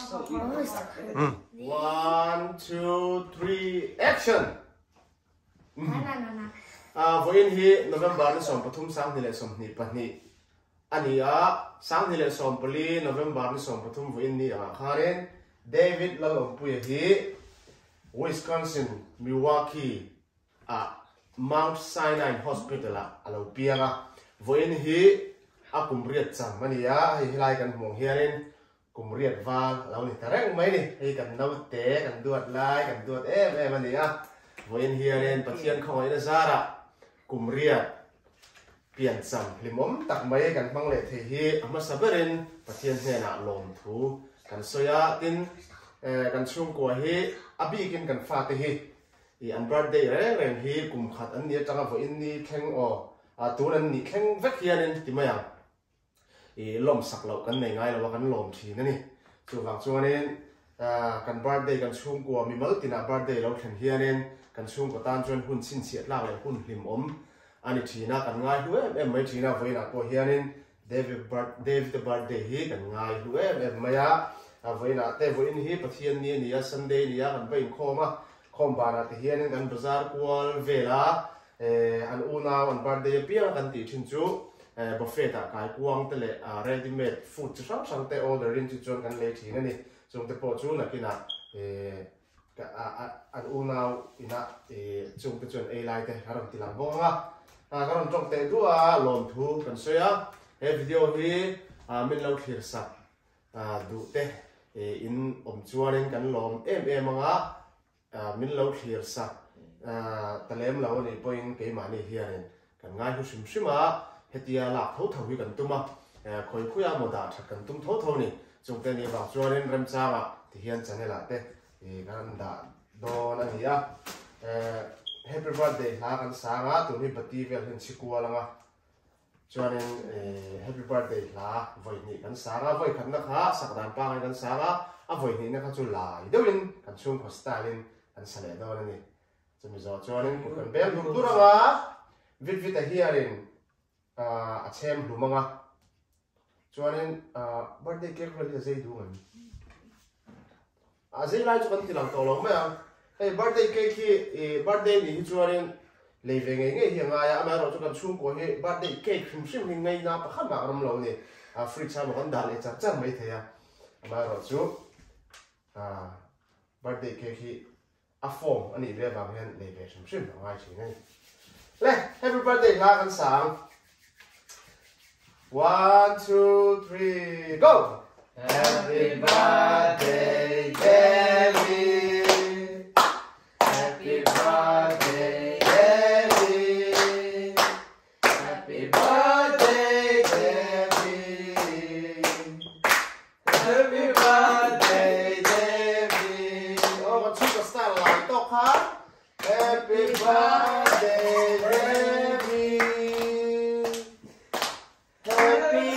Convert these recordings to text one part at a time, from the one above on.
1, 2, 3, action. Với hi November nó sớm Pathum sang thì lại sớm ni Pani. Anh sang thì lại sớm Pali November nó sớm Pathum với ni Karen David Lalom Puya hi Wisconsin Milwaukee Mount Sinai Hospital alo pianga với hi kumriat cham mania hi lai kan mong hianin kumriat wal lo ni tareng mai ni hi kan nau te kan duat lai kan duat mania với hianin pathian khoi na zara kumriat pian cham limom tak mai kan mang le the hi ama saberin pathian he na lom thu kan soya tin kan chung ko hi abi kin kan fa te hi i an birthday reng hi kum khat an ni tanga vo in ni kheng o turan ni kheng vek hianin timaya i lom sak lo kan nei ngai lo kan lom thi na ni chu wang chuanin kan birthday kan chung ko mi mal tina birthday lo thlen hianin kan chung ko tan chuan hun chin chiat lak le hun hlim om ani thina kan ngai hu mai thina voina ko hianin David the birthday hi kan ngai hu maya voina te voin hi pathian ni ni Sunday ni kan vein khoma khombana te hianin kan bazar kwal vela an una on birthday pia kan ti thin chu buffet ta kai kuang te le ready made food chu sang te order in chu chon kan le thina ni chung te po chu na kina an una ina chung te chon a lai te haram tilang bonga karon trong te du lom thu kan soya video hi min lo thir sak du te in chuanin kan lom anga min lo thir sak talem lo ni point ke mani hianin kan ngai hu sim sima hetia la tho tho hi kan tuma khoi khuya mo da thak kan tum tho tho ni chung te ni ba chuanin rem chawa ti hian chanela te kan da don ani happy birthday ha kan sanga tu ni bati vel hin chikua langa chuanin happy birthday la voi ni kan sanga voi khan na kha sakdan pa kan sanga voi ni na kha chu lai deuin kan chung ko stalin kan sale do ni chumi zo chuanin ku kan bel du turanga vit a hiarin a chem lumanga chuanin birthday cake vel he sei du ngan a sei lai chu kan tilang to lo ma hey birthday cake hi birthday ni chuanin leve nge hi nga ya ma ro chu kan chung ko he birthday cake sim ngai na pa khan ma ram lo ni free cha ma kan dal e cha mai theya ma ro chu birthday cake hi a form ani ve bang hen leve sim ngai chi ngai le happy birthday la kan sang 1 2 3 go happy birthday Debbie. Happy birthday, Debbie. Happy birthday, Debbie. Happy birthday, Debbie. Oh, what you got style like talk, huh? Happy birthday, Debbie. Happy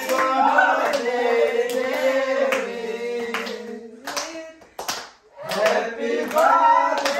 birthday, Debbie. Happy birthday.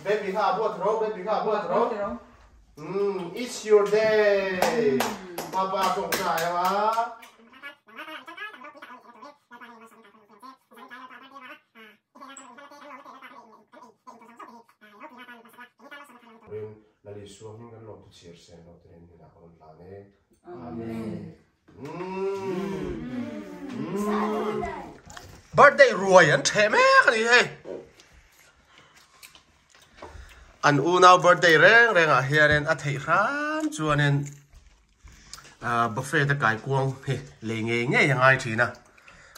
Baby ha buat ro, baby ha buat ro. It's your day. Papa kong saya ma. Lali suami kan lo tu cheer sen lo tu ni nak orang lane. Amen. Birthday ruồi anh thế mẹ cái gì hey. Anh u nào birthday reng reng à hiền anh thấy ram cho nên buffet ta cái cuồng he lấy nghe nghe yang ai thì na.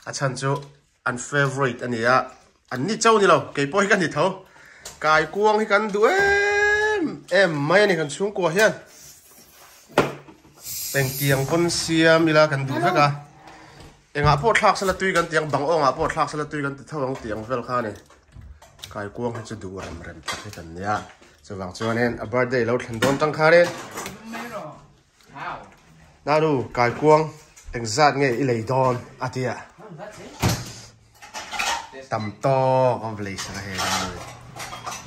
Anh chăn cho anh favorite anh ấy anh đi châu như lâu cái boy cái gì thâu cái cuồng thì cần đuổi em mấy này cần xuống qua hiền. Bèn tiếng con xiêm đi là cần đuổi hết cả. Engah po thak sala tui kan tiang bang ong po thak sala tui kan thawang tiang vel kha ni kai kuang chu du rem tak kan ya chawang chuanen a birthday lo thlan don tang kha ren na du kai kuang engzat nge i lei don atia tam to om lei sa he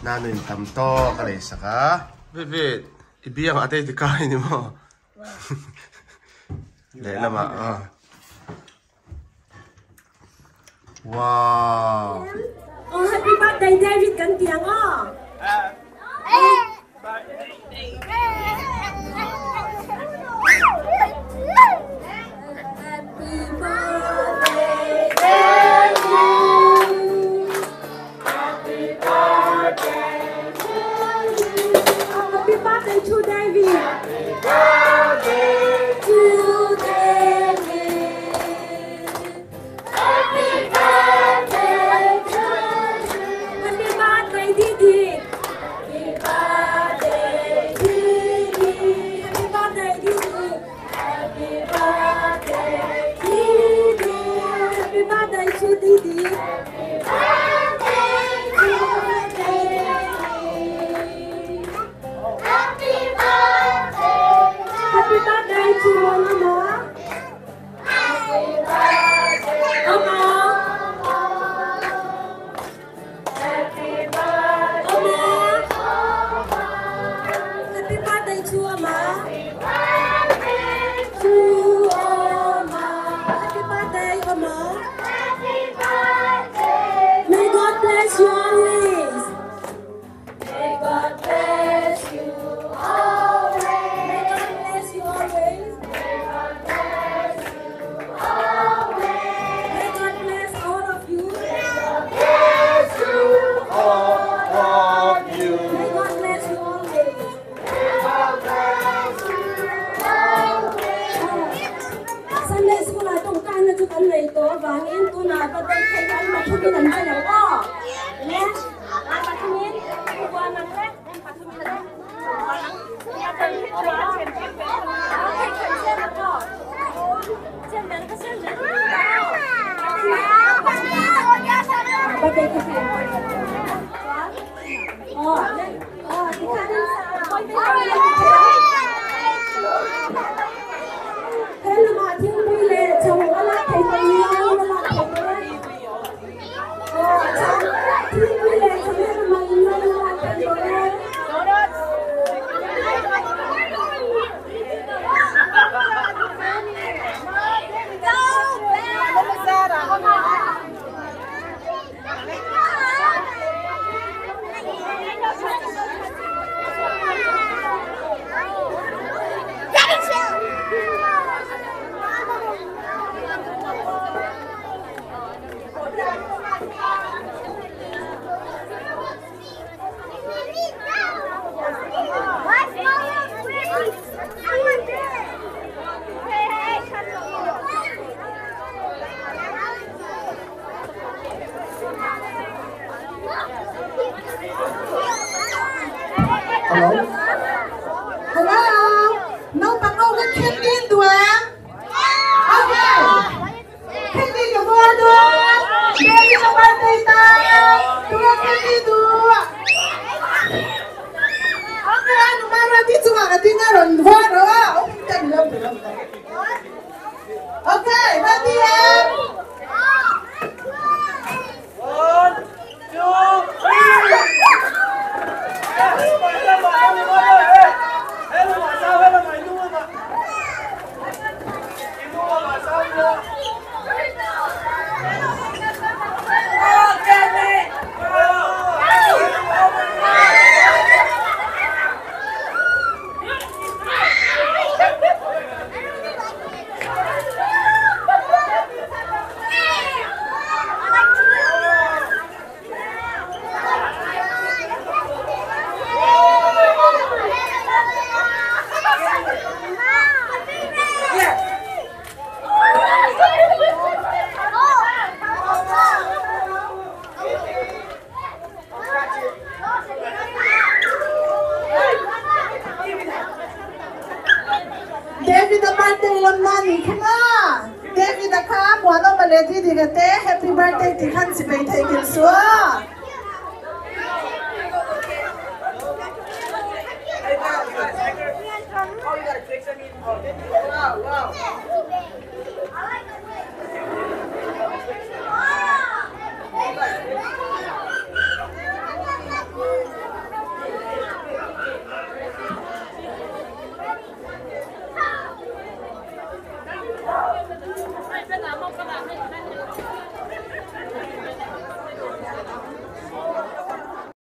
na nun tam to ka lei sa ka ve ibiang ate ti kai ni mo le lama wow oh happy birthday David kan tiang to David. Happy birthday to David. Happy birthday to you. Happy birthday, Didi. Happy birthday, Didi. Happy birthday, Didi. Happy birthday, Didi. Happy birthday to Didi. Happy birthday to Mama. Happy birthday, Mama. Happy birthday, Mama. Happy birthday to Mama. To Mama. Happy birthday, Mama. Happy birthday. May God bless you always. May God bless you always. Anh này tổ vàng em tôi nào có đây thấy anh mà không biết làm sao đâu có nè anh bắt không biết qua năm đấy em bắt không biết đấy nhà tôi biết rồi trên trên trên đó có trên bên cái trên bên bắt đây cái gì thì khá đến coi thế là mà thiên quy lên chồng nó lại thấy tình yêu nó lại thấy chồng thiên quy lên chồng nó lại thấy tình Hello? No, but no, we can't in the way. Okay. Can't in the water. Baby, the birthday time. Do a candy do. Okay, no matter what it's about, I think I don't want to. Okay, ready? 1, 2, 3. นะคะหมวนออกมาเลยที่ดีกันเต้ Happy Birthday ที่ขั้นสิไปเทกินซัว